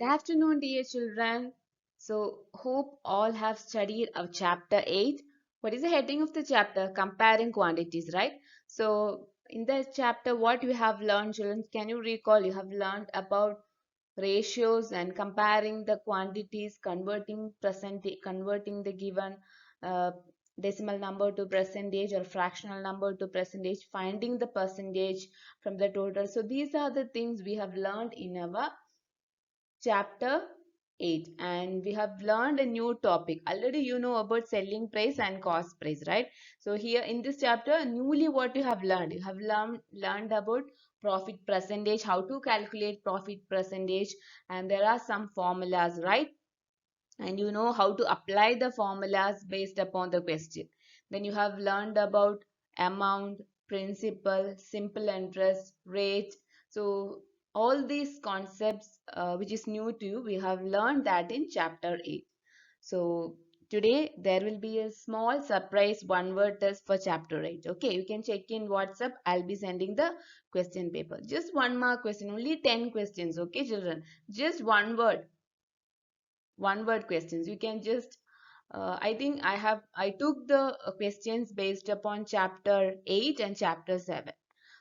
afternoon, dear children. So, hope all have studied of chapter 8. What is the heading of the chapter? Comparing quantities, right? So, in the chapter, what you have learned, children, can you recall? You have learned about ratios and comparing the quantities, converting the given uh, decimal number to percentage or fractional number to percentage, finding the percentage from the total. So, these are the things we have learned in our chapter 8, and we have learned a new topic. Already you know about selling price and cost price, right? So here in this chapter, newly what you have learned about profit percentage, how to calculate profit percentage, and there are some formulas, right? And you know how to apply the formulas based upon the question. Then you have learned about amount, principal, simple interest, rate. So all these concepts which is new to you, we have learned that in chapter 8. So today there will be a small surprise one word test for chapter 8. Okay, you can check in WhatsApp. I'll be sending the question paper. Just one mark question, only 10 questions. Okay, children, just one word questions. You can just I think I took the questions based upon chapter 8 and chapter 7.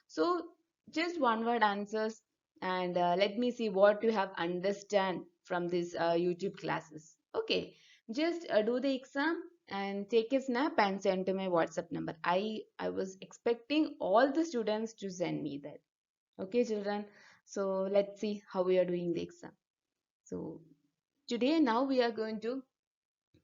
So just one word answers, and let me see what you have understand from these YouTube classes. Okay, just do the exam and take a snap and send to my WhatsApp number. I was expecting all the students to send me that. Okay, children. So let's see how we are doing the exam. So today now we are going to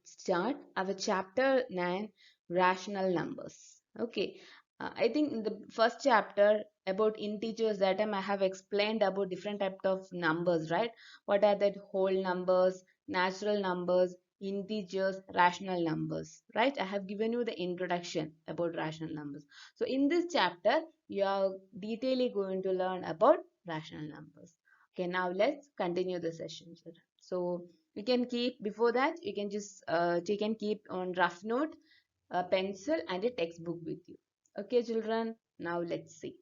start our chapter 9, rational numbers. Okay, I think in the first chapter about integers, that time I have explained about different types of numbers, right? What are the whole numbers, natural numbers, integers, rational numbers, right? I have given you the introduction about rational numbers. So in this chapter you are detailedly going to learn about rational numbers. Okay, now let's continue the session, children. So you can keep, before that you can just you can keep on rough note, a pencil and a textbook with you. Okay, children, now let's see.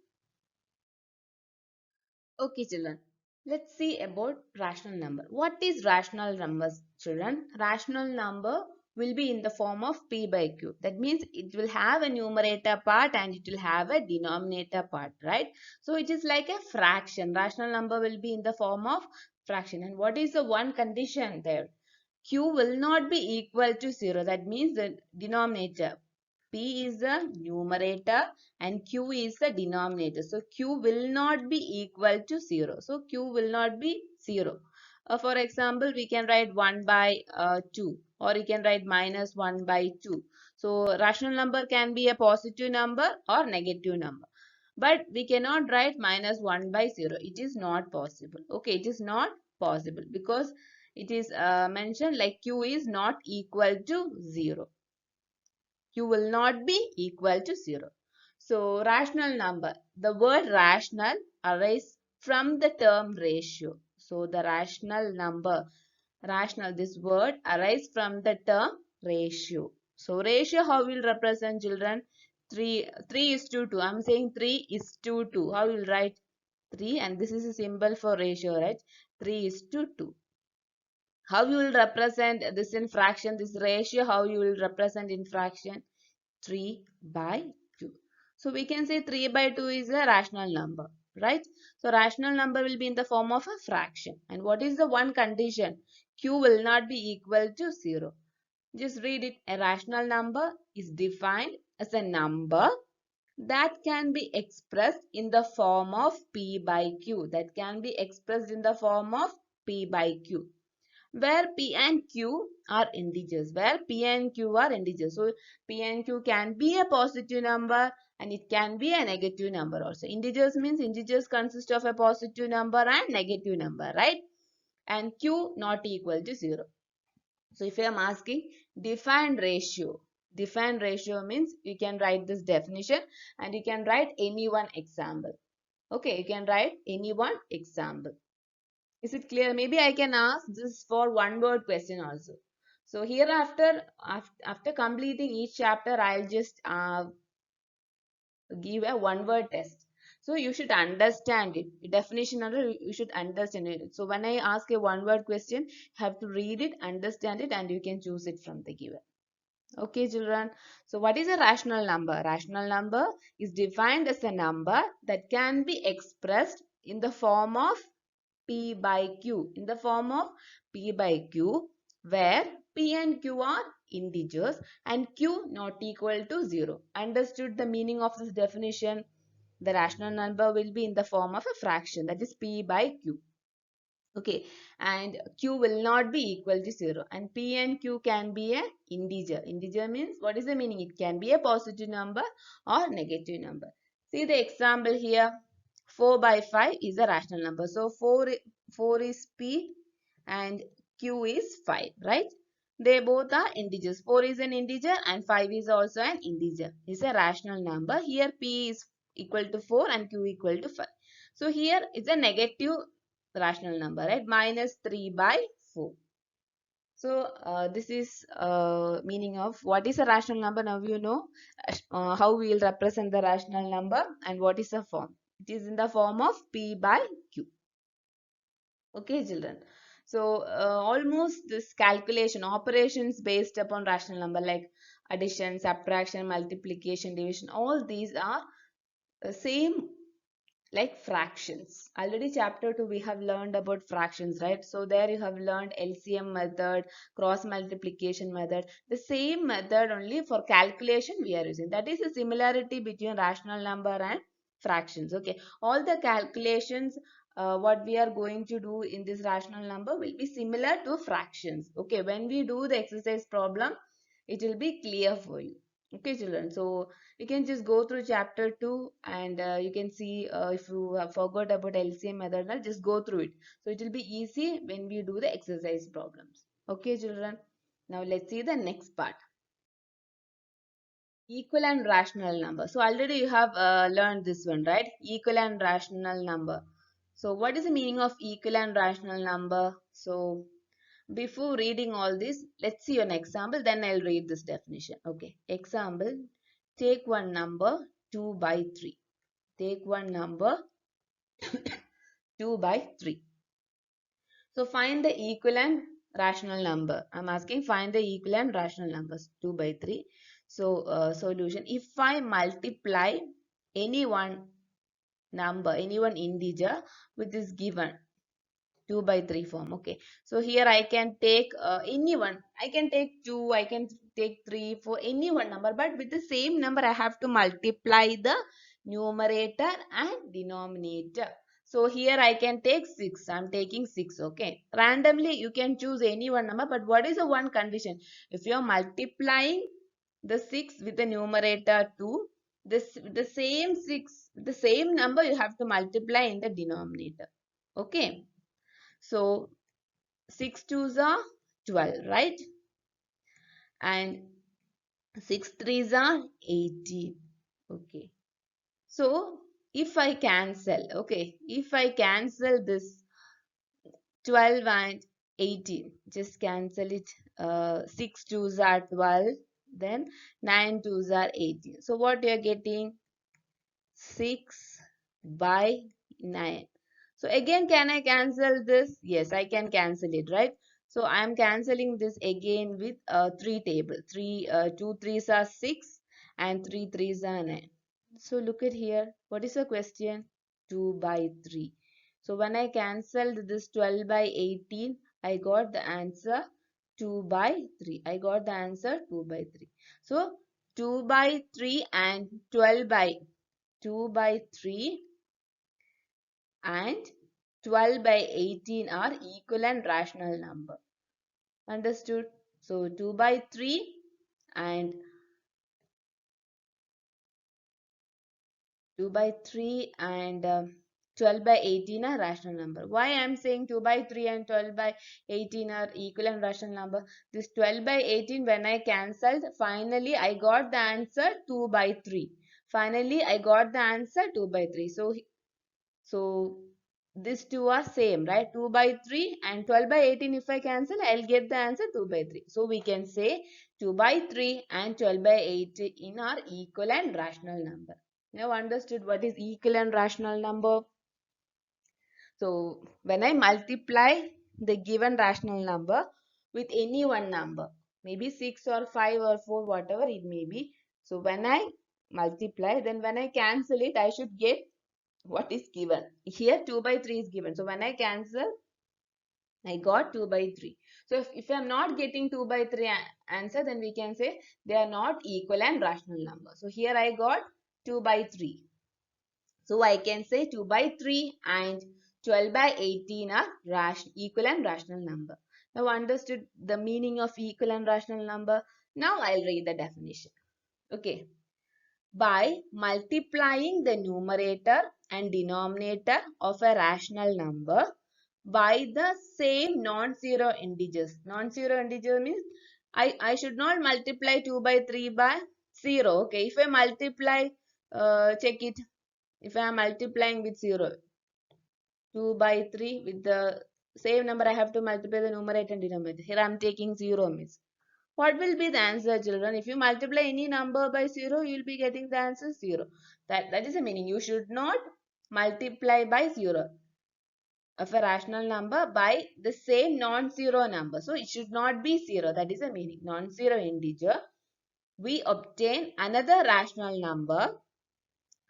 Okay, children, let's see about rational number. What is rational numbers, children? Rational number will be in the form of p by q. That means it will have a numerator part and it will have a denominator part, right? So it is like a fraction. Rational number will be in the form of fraction. And what is the one condition there? Q will not be equal to 0. That means the denominator. P is the numerator and Q is the denominator. So Q will not be equal to 0. So Q will not be 0. For example, we can write 1 by 2, or you can write minus 1 by 2. So rational number can be a positive number or negative number. But we cannot write minus 1 by 0. It is not possible. Okay, it is not possible because it is mentioned like Q is not equal to 0. Q will not be equal to 0. So, rational number. The word rational arises from the term ratio. So, the rational number, rational, this word arises from the term ratio. So, ratio, how will represent, children? 3 is to 2. I am saying 3 is to 2. How will write 3? And this is a symbol for ratio, right? 3 is to 2. How you will represent this in fraction, this ratio, how you will represent in fraction? 3 by 2. So we can say 3 by 2 is a rational number, right? So rational number will be in the form of a fraction. And what is the one condition? Q will not be equal to 0. Just read it. A rational number is defined as a number that can be expressed in the form of P by Q. That can be expressed in the form of P by Q, where P and Q are integers, where P and Q are integers. So P and Q can be a positive number and it can be a negative number also. Integers means integers consist of a positive number and negative number, right? And Q not equal to 0. So if I am asking define ratio means you can write this definition and you can write any one example. Okay, you can write any one example. Is it clear? Maybe I can ask this for one word question also. So hereafter, after completing each chapter, I'll just give a one word test. So you should understand it. Definition under you should understand it. So when I ask a one word question, you have to read it, understand it, and you can choose it from the given. Okay, children. So what is a rational number? Rational number is defined as a number that can be expressed in the form of P by Q. In the form of P by Q, where P and Q are integers and Q not equal to 0. Understood the meaning of this definition? The rational number will be in the form of a fraction, that is P by Q. Okay, and Q will not be equal to 0, and P and Q can be an integer. Integer means, what is the meaning? It can be a positive number or negative number. See the example here. 4 by 5 is a rational number. So 4 is P and Q is 5, right? They both are integers. 4 is an integer and 5 is also an integer. It's a rational number. Here P is equal to 4 and Q equal to 5. So here it's a negative rational number, right? Minus 3 by 4. So this is meaning of what is a rational number. Now you know how we will represent the rational number and what is the form. It is in the form of P by Q. Okay, children. So almost this calculation operations based upon rational number like addition, subtraction, multiplication, division, all these are same like fractions. Already chapter 2 we have learned about fractions, right? So there you have learned LCM method, cross multiplication method. The same method only for calculation we are using. That is a similarity between rational number and fractions. Okay, all the calculations what we are going to do in this rational number will be similar to fractions. Okay, when we do the exercise problem, it will be clear for you. Okay, children. So you can just go through chapter 2 and you can see if you have forgot about LCM method, just go through it. So it will be easy when we do the exercise problems. Okay, children. Now let's see the next part. Equal and rational number. So already you have learned this one, right? Equal and rational number. So what is the meaning of equal and rational number? So before reading all this, let's see an example, then I'll read this definition. Okay, example, take one number 2 by 3. Take one number 2 by 3. So find the equivalent rational number. I'm asking find the equivalent rational numbers 2 by 3. So solution, if I multiply any one number, any one integer with this given 2 by 3 form. Okay, so here I can take anyone. I can take 2, I can take 3 for any one number, but with the same number I have to multiply the numerator and denominator. So here I can take 6. I'm taking 6. Okay, randomly you can choose any one number, but what is the one condition? If you are multiplying the 6 with the numerator 2, the same 6, the same number you have to multiply in the denominator. Okay, so 6 twos are 12, right? And 6 threes are 18. Okay. So if I cancel, okay, if I cancel this 12 and 18, just cancel it. 6 twos are 12, then 9 twos are 18. So what you are getting? 6 by 9. So again, can I cancel this? Yes, I can cancel it, right? So I am cancelling this again with 3 table. 2 threes are 6 and 3 threes are 9. So look at here. What is the question? 2 by 3. So when I cancelled this 12 by 18, I got the answer 2 by 3. I got the answer 2 by 3. So 2 by 3 and 12 by 2 by 3 and 12 by 18 are equal and rational number. Understood? So 2 by 3 and 2 by 3 and 12 by 18 are rational number. Why I am saying 2 by 3 and 12 by 18 are equal and rational number? This 12 by 18, when I cancelled, finally I got the answer 2 by 3. Finally I got the answer 2 by 3. So these two are same, right? 2 by 3 and 12 by 18, if I cancel, I'll get the answer 2 by 3. So we can say 2 by 3 and 12 by 18 are equal and rational number. Now understood what is equivalent rational number? So when I multiply the given rational number with any one number, maybe 6 or 5 or 4, whatever it may be. So when I multiply, then when I cancel it, I should get what is given. Here 2 by 3 is given. So when I cancel, I got 2 by 3. So if I'm not getting 2 by 3 answer, then we can say they are not equal and rational number. So here I got 2 by 3. So I can say 2 by 3 and 12 by 18 are equal and rational number. Now understood the meaning of equal and rational number. Now I'll read the definition. Okay. By multiplying the numerator and denominator of a rational number by the same non-zero integers. Non-zero integer means I should not multiply 2 by 3 by 0. Okay, if I multiply, check it. If I am multiplying with 0, 2 by 3 with the same number, I have to multiply the numerator and denominator. Here I am taking 0 means. What will be the answer, children? If you multiply any number by 0, you will be getting the answer 0. That is the meaning. You should not multiply by 0 of a rational number by the same non-zero number. So it should not be 0. That is the meaning. Non-zero integer. We obtain another rational number.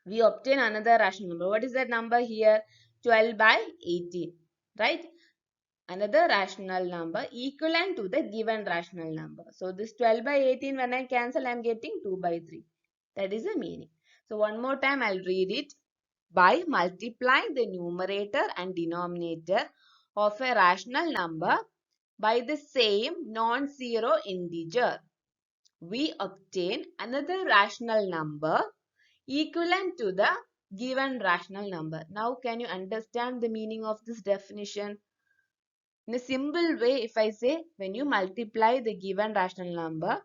What is that number here? 12 by 18. Right? Another rational number equivalent to the given rational number. So this 12 by 18, when I cancel, I am getting 2 by 3. That is the meaning. So one more time I'll read it. By multiplying the numerator and denominator of a rational number by the same non-zero integer, we obtain another rational number equivalent to the given rational number. Now can you understand the meaning of this definition? In a simple way, if I say when you multiply the given rational number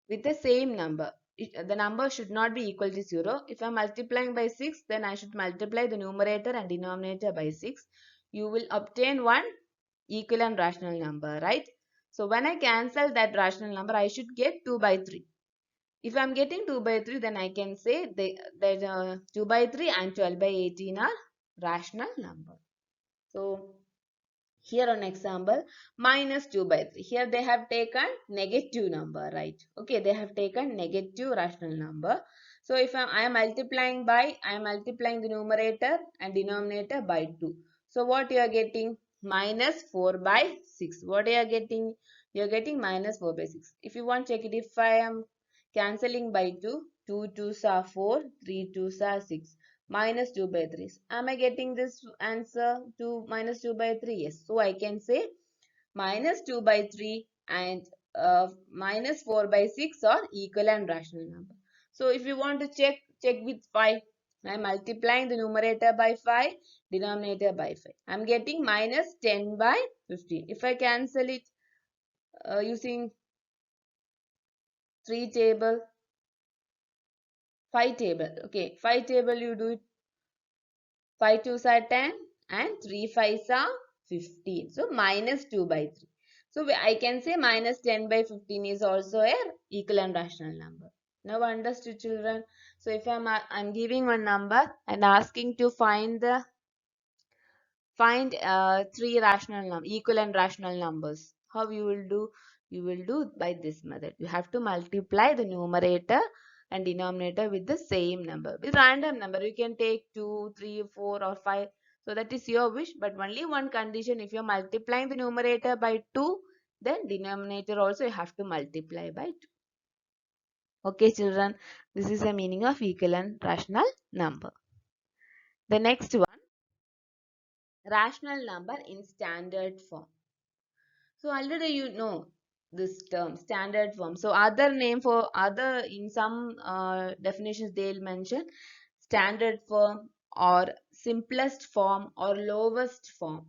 with the same number, the number should not be equal to 0. If I am multiplying by 6, then I should multiply the numerator and denominator by 6. You will obtain one equivalent rational number, right? So when I cancel that rational number, I should get 2 by 3. If I am getting 2 by 3, then I can say that 2 by 3 and 12 by 18 are rational number. So here on example, minus 2 by 3. Here they have taken negative number, right? Okay, they have taken negative rational number. So if I am multiplying the numerator and denominator by 2. So what you are getting? Minus 4 by 6. What you are getting? You are getting minus 4 by 6. If you want, check it. If I am cancelling by 2, 2 2s are 4, 3 2s are 6 minus 2 by 3. Am I getting this answer to minus 2 by 3? Yes. So I can say minus 2 by 3 and minus 4 by 6 are equal and rational number. So if you want to check with 5. I am multiplying the numerator by 5, denominator by 5. I am getting minus 10 by 15. If I cancel it using 3 table, 5 table. Okay, 5 table you do it. 5 2s are 10 and 3 5s are 15. So minus 2 by 3. So I can say minus 10 by 15 is also a equal and rational number. Now understood, children? So if I'm giving one number and asking to find three equal and rational numbers, how you will do? You will do by this method. You have to multiply the numerator and denominator with the same number. With random number, you can take 2, 3, 4 or 5. So that is your wish. But only one condition, if you are multiplying the numerator by 2, then denominator also you have to multiply by 2. Okay, children. This is the meaning of equal and rational number. The next one, rational number in standard form. So already you know this term, standard form. So other name for other, in some definitions they'll mention standard form or simplest form or lowest form.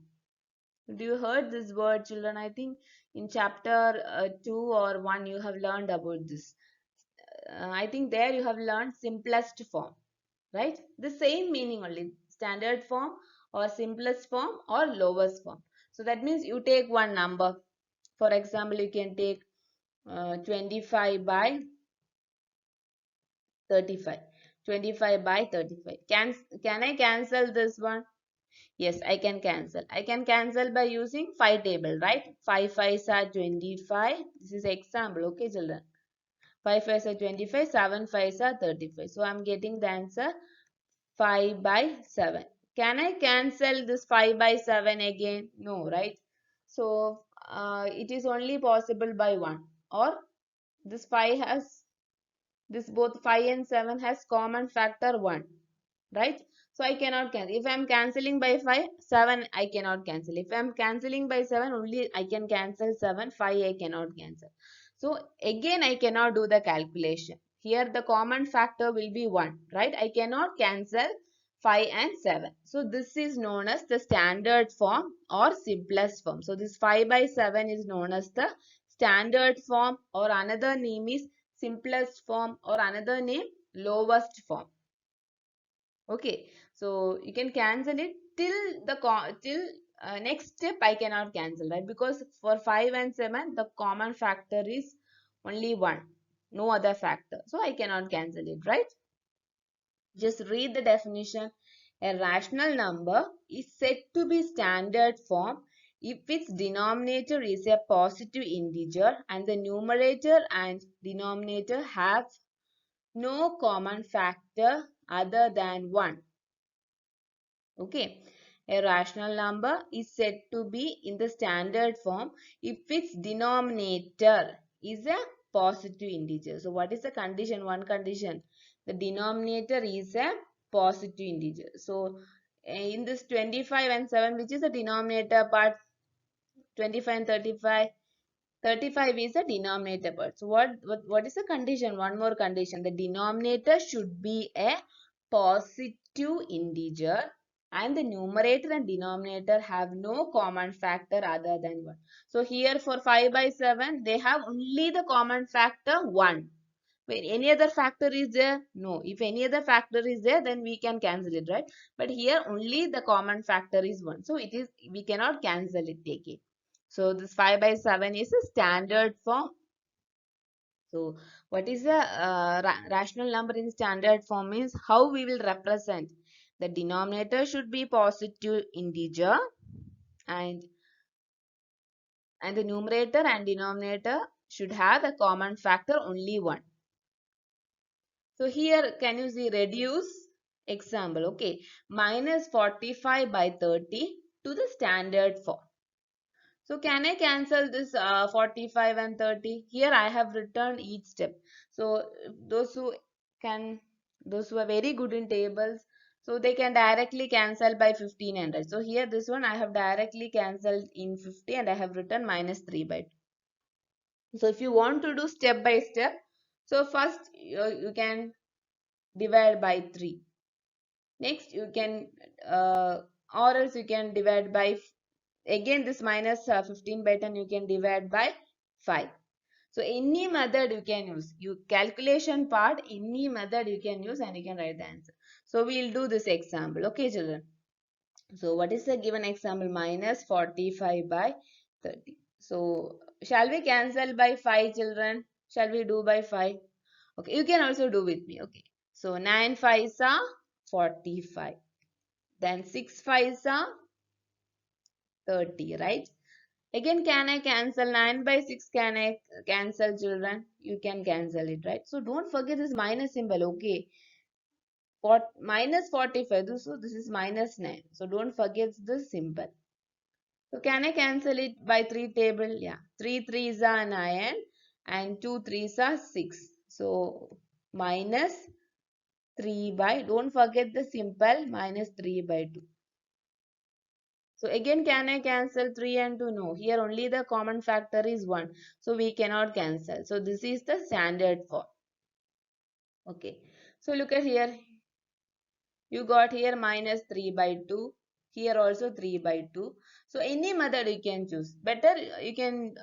Do you heard this word, children? I think in chapter 2 or 1 you have learned about this. I think there you have learned simplest form, right? The same meaning only, standard form or simplest form or lowest form. So that means you take one number. For example, you can take 25 by 35. 25 by 35. Can I cancel this one? Yes, I can cancel. I can cancel by using 5 table, right? 5 5s are 25. This is example, okay, children? 5 5s are 25, 7 5s are 35. So I'm getting the answer 5 by 7. Can I cancel this 5 by 7 again? No, right? So it is only possible by 1. Or this 5 has, this both 5 and 7 has common factor 1, right? So I cannot cancel. If I am cancelling by 5, 7 I cannot cancel. If I am cancelling by 7, only I can cancel 7, 5 I cannot cancel. So again I cannot do the calculation. Here the common factor will be 1, right? I cannot cancel 5 and 7. So this is known as the standard form or simplest form. So this 5 by 7 is known as the standard form, or another name is simplest form, or another name lowest form. Okay, so you can cancel it till next step I cannot cancel, right? Because for 5 and 7 the common factor is only 1, no other factor. So I cannot cancel it, right? Just read the definition. A rational number is said to be standard form if its denominator is a positive integer and the numerator and denominator have no common factor other than 1. Okay, a rational number is said to be in the standard form if its denominator is a positive integer. So what is the condition? One condition, the denominator is a positive integer. So in this 25 and 7, which is the denominator part? 25 and 35. 35 is the denominator part. So what is the condition? One more condition. The denominator should be a positive integer and the numerator and denominator have no common factor other than 1. So here for 5 by 7, they have only the common factor 1. When any other factor is there? No. If any other factor is there, then we can cancel it, right? But here only the common factor is 1. So it is, we cannot cancel it again. So this 5 by 7 is a standard form. So what is a rational number in standard form means how we will represent. The denominator should be positive integer and the numerator and denominator should have a common factor only 1. So here can you see reduce example, okay, minus 45 by 30 to the standard form. So can I cancel this 45 and 30? Here I have written each step. So those who can, those who are very good in tables, so they can directly cancel by 1500. So here this one I have directly cancelled in 50 and I have written minus 3 by 2. So if you want to do step by step, so first you can divide by 3. Next you can or else you can divide by, again this minus 15 by 10 you can divide by 5. So any method you can use. You calculation part, any method you can use and you can write the answer. So we'll do this example. Okay children. So what is the given example? Minus 45 by 30. So shall we cancel by 5 children? Shall we do by 5? Okay, you can also do with me. Okay. So 9 5s are 45. Then 6 5s are 30, right? Again, can I cancel 9 by 6? Can I cancel children? You can cancel it, right? So don't forget this minus symbol, okay? For minus 45, so this is minus 9. So don't forget this symbol. So can I cancel it by 3 table? Yeah. 3 3s are 9 and 2 3s are 6. So minus 3 by, don't forget the symbol, minus 3 by 2. So again, can I cancel 3 and 2? No. Here only the common factor is 1. So we cannot cancel. So this is the standard form. Okay. So look at here. You got here minus 3 by 2. Here also 3 by 2. So any method you can choose. Better you can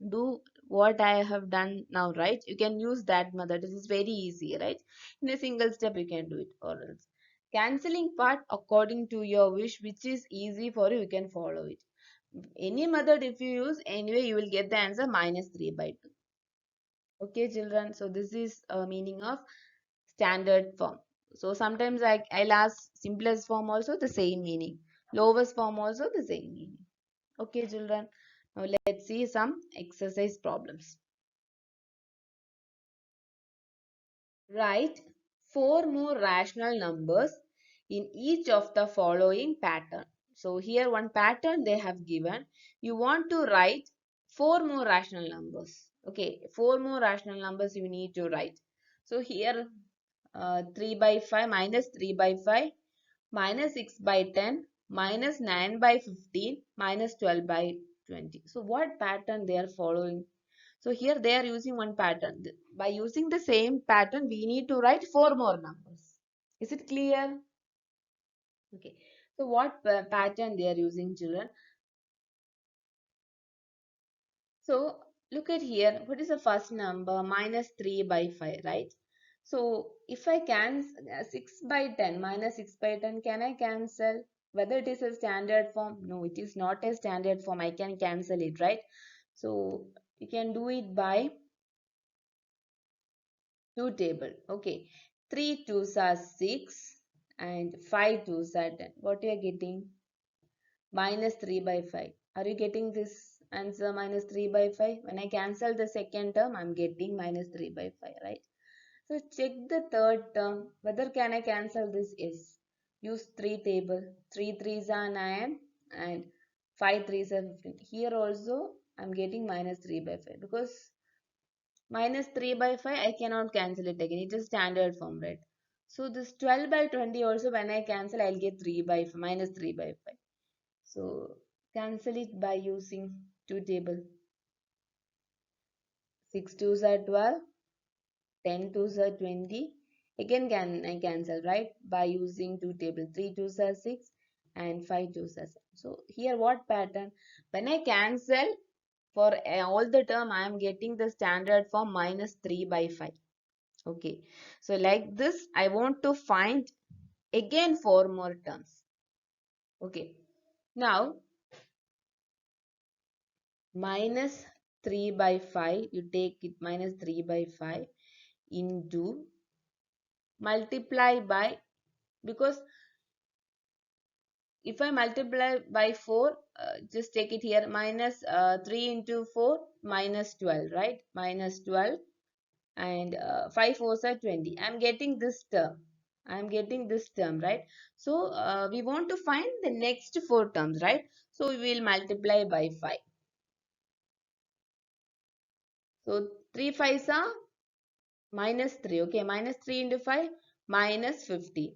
do what I have done now, right? You can use that method. It is very easy, right? In a single step you can do it, or else. Cancelling part according to your wish, which is easy for you, you can follow it. Any method if you use, anyway you will get the answer minus 3 by 2. Okay children, so this is a meaning of standard form. So sometimes I'll ask simplest form also the same meaning. Lowest form also the same meaning. Okay, children. Now let's see some exercise problems. Write four more rational numbers in each of the following pattern. So here one pattern they have given. You want to write four more rational numbers. Okay, four more rational numbers you need to write. So here 3 by 5 minus 3 by 5 minus 6 by 10 minus 9 by 15 minus 12 by 20. So what pattern they are following? So here they are using one pattern. By using the same pattern, we need to write four more numbers. Is it clear? Okay. So what pattern they are using, children? So look at here. What is the first number? Minus 3 by 5, right? So if I can 6 by 10 minus 6 by 10, can I cancel? Whether it is a standard form? No, it is not a standard form. I can cancel it, right? So you can do it by 2 table. Okay. 3 twos are 6 and 5 twos are 10. What you are getting? Minus 3 by 5. Are you getting this answer minus 3 by 5? When I cancel the second term, I'm getting minus 3 by 5, right? So check the third term. Whether can I cancel this? Yes. Use 3 table. 3 threes are 9 and 5 threes are 15. Here also, I'm getting minus 3 by 5 because minus 3 by 5, I cannot cancel it again. It is standard form, right? So this 12 by 20 also, when I cancel, I'll get 3 by 5, minus 3 by 5. So cancel it by using 2 table. 6 twos are 12, 10 twos are 20. Again can I cancel, right? By using 2 table. 3 twos are 6 and 5 twos are 7. So here what pattern? When I cancel for all the term, I am getting the standard form minus 3 by 5. Okay, so like this, I want to find again four more terms. Okay, now minus 3 by 5, you take it minus 3 by 5 into multiply by, because if I multiply by 4, just take it here minus 3 into 4 minus 12, right? Minus 12 and 5 fours are 20. I'm getting this term. I'm getting this term, right? So we want to find the next four terms, right? So we will multiply by 5. So 3 5s are minus 3. Okay, minus 3 into 5 minus 50.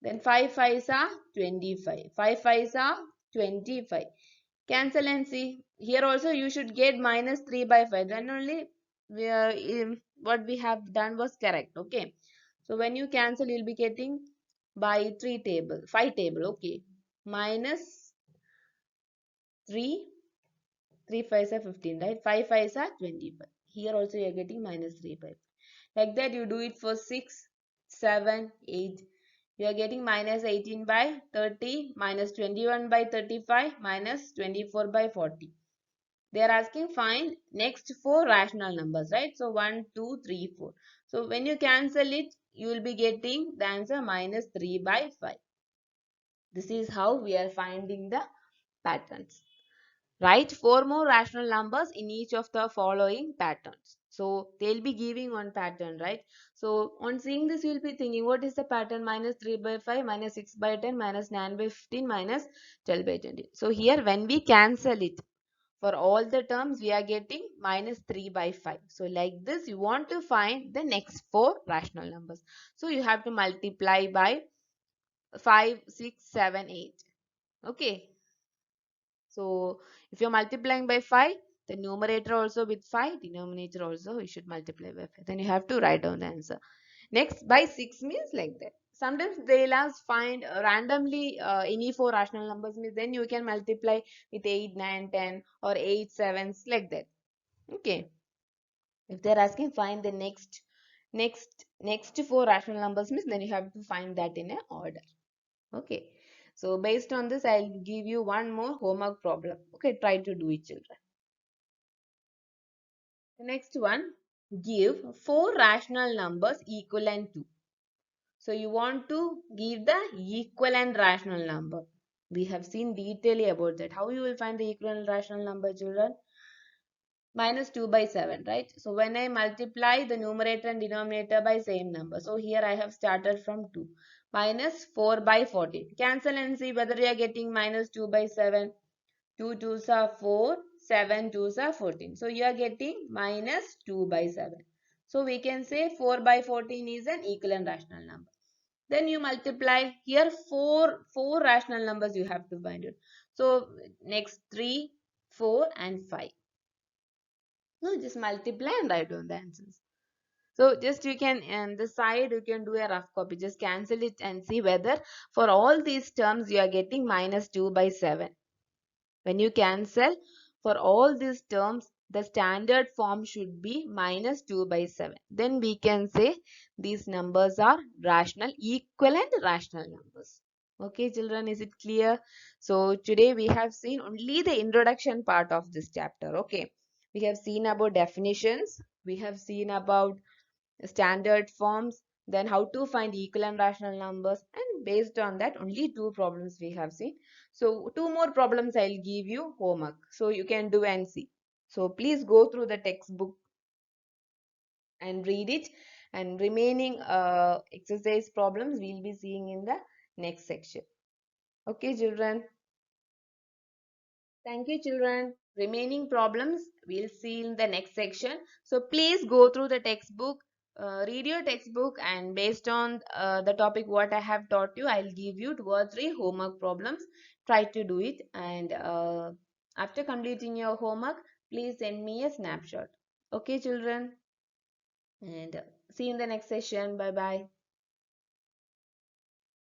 Then 5 5s are 25. 5 5s are 25. Cancel and see. Here also you should get minus 3 by 5. Then only what we have done was correct. Okay. So when you cancel, you'll be getting by 3 table, 5 table. Okay. Minus 3, 3 5s are 15, right? 5 5s are 25. Here also you're getting minus 3 by 5. Like that you do it for 6, 7, 8. You are getting minus 18 by 30, minus 21 by 35, minus 24 by 40. They are asking find next four rational numbers, right? So 1, 2, 3, 4. So when you cancel it, you will be getting the answer minus 3 by 5. This is how we are finding the patterns. Write four more rational numbers in each of the following patterns. So they'll be giving one pattern, right? So on seeing this, you'll be thinking, what is the pattern? Minus 3 by 5, minus 6 by 10, minus 9 by 15, minus 12 by 20. So here when we cancel it, for all the terms, we are getting minus 3 by 5. So like this, you want to find the next four rational numbers. So you have to multiply by 5, 6, 7, 8. Okay. So if you're multiplying by 5, the numerator also with 5, denominator also you should multiply by 5. Then you have to write down the answer. Next, by 6 means like that. Sometimes they'll ask find randomly any four rational numbers means then you can multiply with 8, 9, 10 or 8, 7s like that. Okay. If they're asking find the next four rational numbers means then you have to find that in a order. Okay. So based on this, I'll give you one more homework problem. Okay, try to do it, children. The next one, give four rational numbers equivalent to. So you want to give the equivalent rational number. We have seen detailedly about that. How you will find the equivalent rational number, children? Minus 2 by 7, right? So when I multiply the numerator and denominator by same number, so here I have started from 2. Minus 4 by 14. Cancel and see whether you are getting minus 2 by 7. 2 twos are 4, 7 twos are 14. So you are getting minus 2 by 7. So we can say 4 by 14 is an equivalent rational number. Then you multiply here four rational numbers you have to find it. So next 3, 4 and 5. No, just multiply and write down the answers. So just you can, on the side you can do a rough copy. Just cancel it and see whether for all these terms you are getting minus 2 by 7. When you cancel, for all these terms, the standard form should be minus 2 by 7. Then we can say these numbers are rational, equivalent rational numbers. Okay, children, is it clear? So today we have seen only the introduction part of this chapter. Okay, we have seen about definitions, we have seen about standard forms, then how to find equal and rational numbers, and based on that only two problems we have seen. So two more problems I'll give you homework, so you can do and see. So please go through the textbook and read it, and remaining exercise problems we'll be seeing in the next section. Okay, children. Thank you, children. Remaining problems we'll see in the next section. So please go through the textbook, read your textbook, and based on the topic what I have taught you, I'll give you 2 or 3 homework problems. Try to do it, and after completing your homework, please send me a snapshot. Okay, children, and see you in the next session. Bye bye.